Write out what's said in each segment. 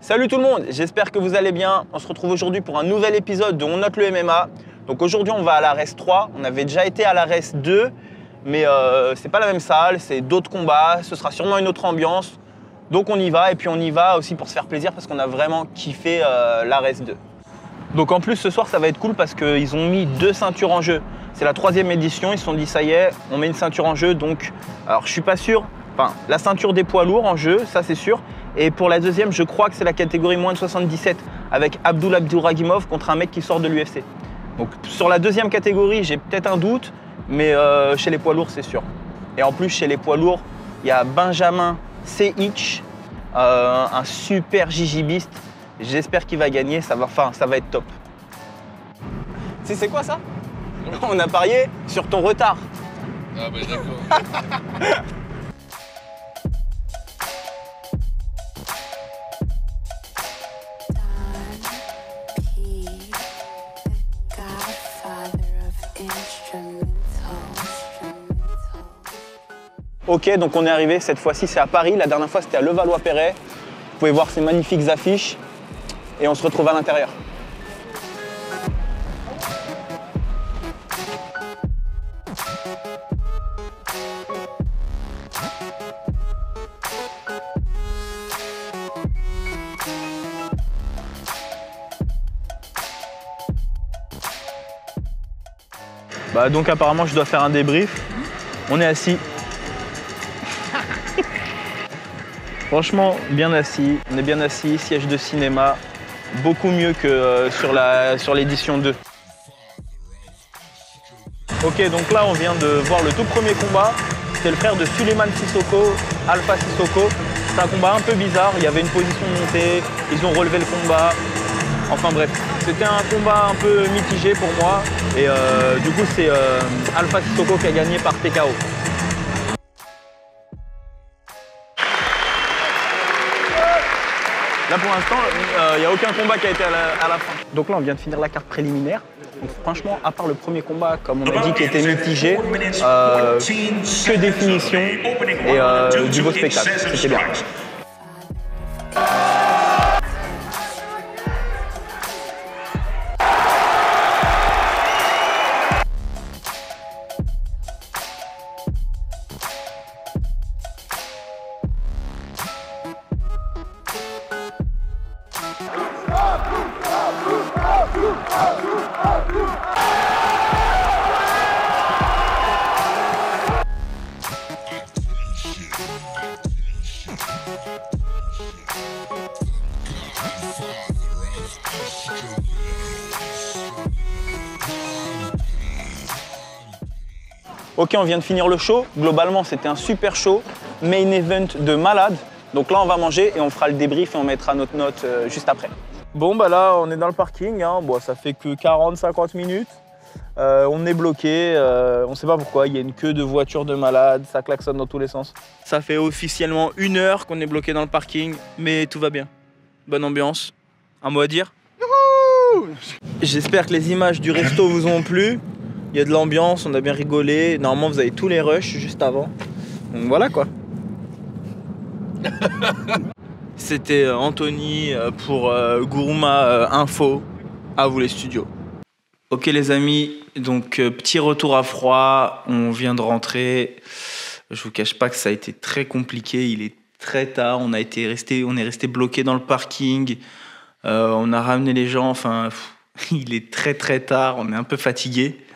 Salut tout le monde, j'espère que vous allez bien. On se retrouve aujourd'hui pour un nouvel épisode de On Note le MMA. Donc aujourd'hui on va à la RES 3, on avait déjà été à la RES 2, mais c'est pas la même salle, c'est d'autres combats, ce sera sûrement une autre ambiance. Donc on y va, et puis on y va aussi pour se faire plaisir parce qu'on a vraiment kiffé la RES 2. Donc en plus ce soir ça va être cool parce qu'ils ont mis 2 ceintures en jeu. C'est la 3e édition, ils se sont dit ça y est, on met une ceinture en jeu. Donc, alors je suis pas sûr, enfin la ceinture des poids lourds en jeu, ça c'est sûr. Et pour la deuxième, je crois que c'est la catégorie moins de 77 avec Abduragimov contre un mec qui sort de l'UFC. Donc sur la deuxième catégorie, j'ai peut-être un doute, mais chez les poids lourds, c'est sûr. Et en plus, chez les poids lourds, il y a Benjamin Seic, un super jijibiste. J'espère qu'il va gagner, ça va être top. Tu sais, c'est quoi ça? On a parié sur ton retard. Ah bah d'accord. Ok, donc on est arrivé, cette fois-ci c'est à Paris, la dernière fois c'était à Levallois-Perret. Vous pouvez voir ces magnifiques affiches et on se retrouve à l'intérieur. Donc apparemment je dois faire un débrief. On est assis. Franchement, bien assis. On est bien assis, siège de cinéma. Beaucoup mieux que sur l'édition 2. Ok, donc là on vient de voir le tout premier combat. C'était le frère de Suleiman Sissoko, Alpha Sissoko. C'est un combat un peu bizarre. Il y avait une position montée. Ils ont relevé le combat. Enfin bref, c'était un combat un peu mitigé pour moi. Et du coup, c'est Alpha Sissoko qui a gagné par TKO. Là pour l'instant, il n'y a aucun combat qui a été à la fin. Donc là, on vient de finir la carte préliminaire. Donc franchement, à part le premier combat, comme on a dit, qui était mitigé, que des finitions et du beau spectacle. C'était bien. Ok, on vient de finir le show. Globalement, c'était un super show. Main event de malade. Donc là, on va manger et on fera le débrief et on mettra notre note juste après. Bon, bah là, on est dans le parking. Hein. Bon, ça fait que 40-50 minutes. On est bloqué. On ne sait pas pourquoi. Il y a une queue de voitures de malades. Ça klaxonne dans tous les sens. Ça fait officiellement 1 heure qu'on est bloqué dans le parking. Mais tout va bien. Bonne ambiance. Un mot à dire? J'espère que les images du resto vous ont plu. Il y a de l'ambiance, on a bien rigolé. Normalement, vous avez tous les rushs juste avant. Donc voilà quoi. C'était Anthony pour Guruma Info. À vous les studios. Ok les amis, donc petit retour à froid. On vient de rentrer. Je vous cache pas que ça a été très compliqué. Il est très tard. On est resté bloqué dans le parking. On a ramené les gens. Enfin, il est très très tard. On est un peu fatigué.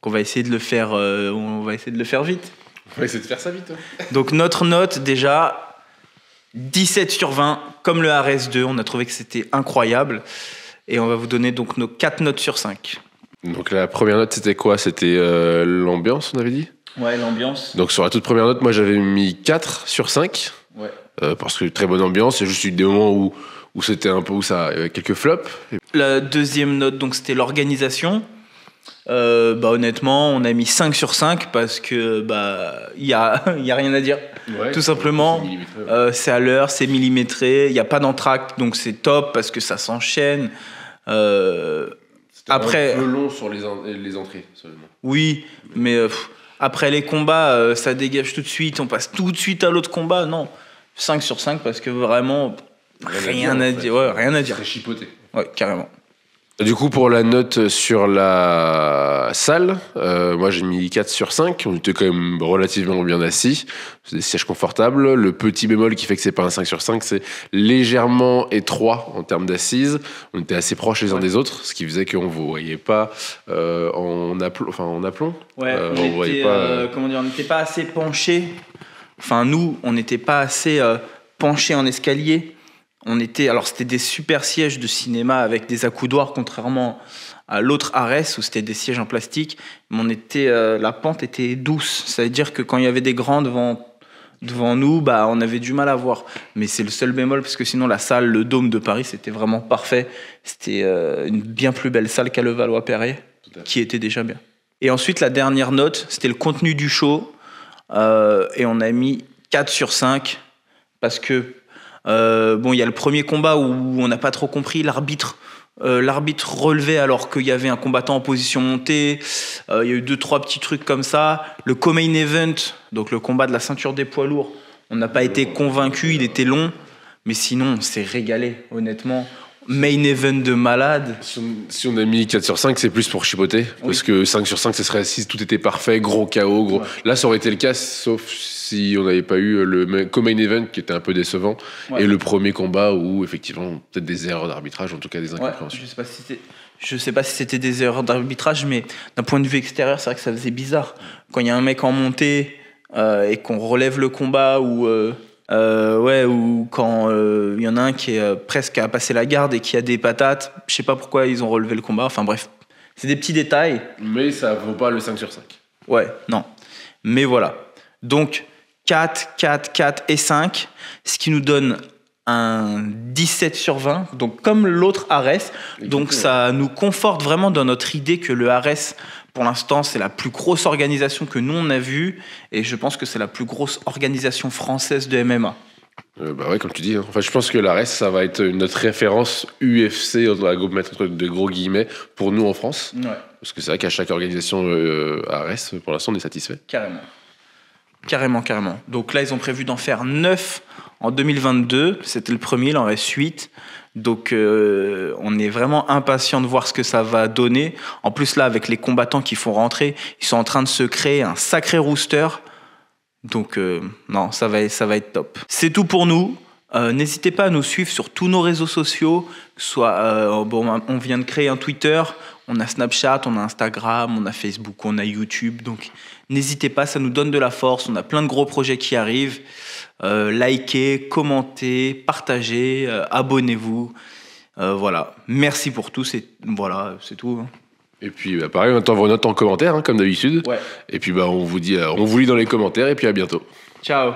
On va essayer de le faire, vite. On va essayer de faire ça vite. Hein. Donc notre note déjà 17 sur 20, comme le RS 2. On a trouvé que c'était incroyable. Et on va vous donner donc nos 4 notes sur 5. Donc la première note c'était quoi? C'était l'ambiance, on avait dit? Ouais, l'ambiance. Donc sur la toute première note, moi j'avais mis 4 sur 5. Ouais. Parce que très bonne ambiance. Il y a juste eu des moments où c'était un peu, où ça avait quelques flops. La deuxième note, donc c'était l'organisation. Honnêtement, on a mis 5 sur 5 parce que y a rien à dire. Ouais, tout simplement, c'est à l'heure, c'est millimétré, il n'y a pas d'entracte, donc c'est top parce que ça s'enchaîne. Après, un peu long sur les entrées seulement. Oui, mais après les combats, ça dégage tout de suite, on passe tout de suite à l'autre combat. Non, 5 sur 5 parce que vraiment, Rien à dire. Ouais, rien à dire. Très chipoté. Ouais, carrément. Du coup, pour la note sur la salle, moi j'ai mis 4 sur 5. On était quand même relativement bien assis. C'est des sièges confortables. Le petit bémol qui fait que c'est pas un 5 sur 5, c'est légèrement étroit en termes d'assises. On était assez proches les uns des autres, ce qui faisait qu'on ne voyait pas en aplomb. Ouais, on n'était pas assez penchés. Enfin, nous, on n'était pas assez penchés en escalier. C'était des super sièges de cinéma avec des accoudoirs, contrairement à l'autre Arès où c'était des sièges en plastique. Mais la pente était douce. Ça veut dire que quand il y avait des grands devant nous, on avait du mal à voir. Mais c'est le seul bémol, parce que sinon la salle, le Dôme de Paris, c'était vraiment parfait. C'était une bien plus belle salle qu'à Levallois-Perret, qui était déjà bien. Et ensuite, la dernière note, c'était le contenu du show. Et on a mis 4 sur 5, parce que il y a le premier combat où on n'a pas trop compris. L'arbitre relevait alors qu'il y avait un combattant en position montée. Il y a eu 2-3 petits trucs comme ça. Le co-main event, donc le combat de la ceinture des poids lourds, on n'a pas été convaincus, il était long. Mais sinon, on s'est régalé, honnêtement. Main event de malade. Si on a mis 4 sur 5, c'est plus pour chipoter. Parce que 5 sur 5, ce serait si tout était parfait, gros chaos. Ouais. Là, ça aurait été le cas, sauf si on n'avait pas eu le co-main event qui était un peu décevant. Ouais. Et le premier combat où, effectivement, peut-être des erreurs d'arbitrage, en tout cas des incompréhensions. Ouais, je sais pas si c'était des erreurs d'arbitrage, mais d'un point de vue extérieur, c'est vrai que ça faisait bizarre. Quand il y a un mec en montée et qu'on relève le combat ou quand y en a un qui est presque à passer la garde et qui a des patates, je sais pas pourquoi ils ont relevé le combat, enfin bref, c'est des petits détails. Mais ça vaut pas le 5 sur 5. Ouais, non. Mais voilà. Donc 4, 4, 4 et 5, ce qui nous donne un 17 sur 20, donc comme l'autre Arès. Donc ça nous conforte vraiment dans notre idée que le Arès, pour l'instant, c'est la plus grosse organisation que nous, on a vue. Et je pense que c'est la plus grosse organisation française de MMA. Ouais, comme tu dis. Hein. Enfin, je pense que l'Arès, ça va être notre référence UFC, on va mettre entre de gros guillemets, pour nous en France. Ouais. Parce que c'est vrai qu'à chaque organisation Arès, pour l'instant, on est satisfait. Carrément. Donc là, ils ont prévu d'en faire 9 en 2022. C'était le premier, il en reste 8. Donc on est vraiment impatient de voir ce que ça va donner. En plus là, avec les combattants qui font rentrer, ils sont en train de se créer un sacré rooster. Donc non, ça va être top. C'est tout pour nous. N'hésitez pas à nous suivre sur tous nos réseaux sociaux. On vient de créer un Twitter, on a Snapchat, on a Instagram, on a Facebook, on a YouTube. Donc n'hésitez pas, ça nous donne de la force. On a plein de gros projets qui arrivent. Likez, commentez, partagez, abonnez-vous. Voilà. Merci pour tout. C'est tout. Hein. Et puis pareil, on attend vos notes en commentaire, hein, comme d'habitude. Ouais. Et puis on vous lit dans les commentaires et puis à bientôt. Ciao.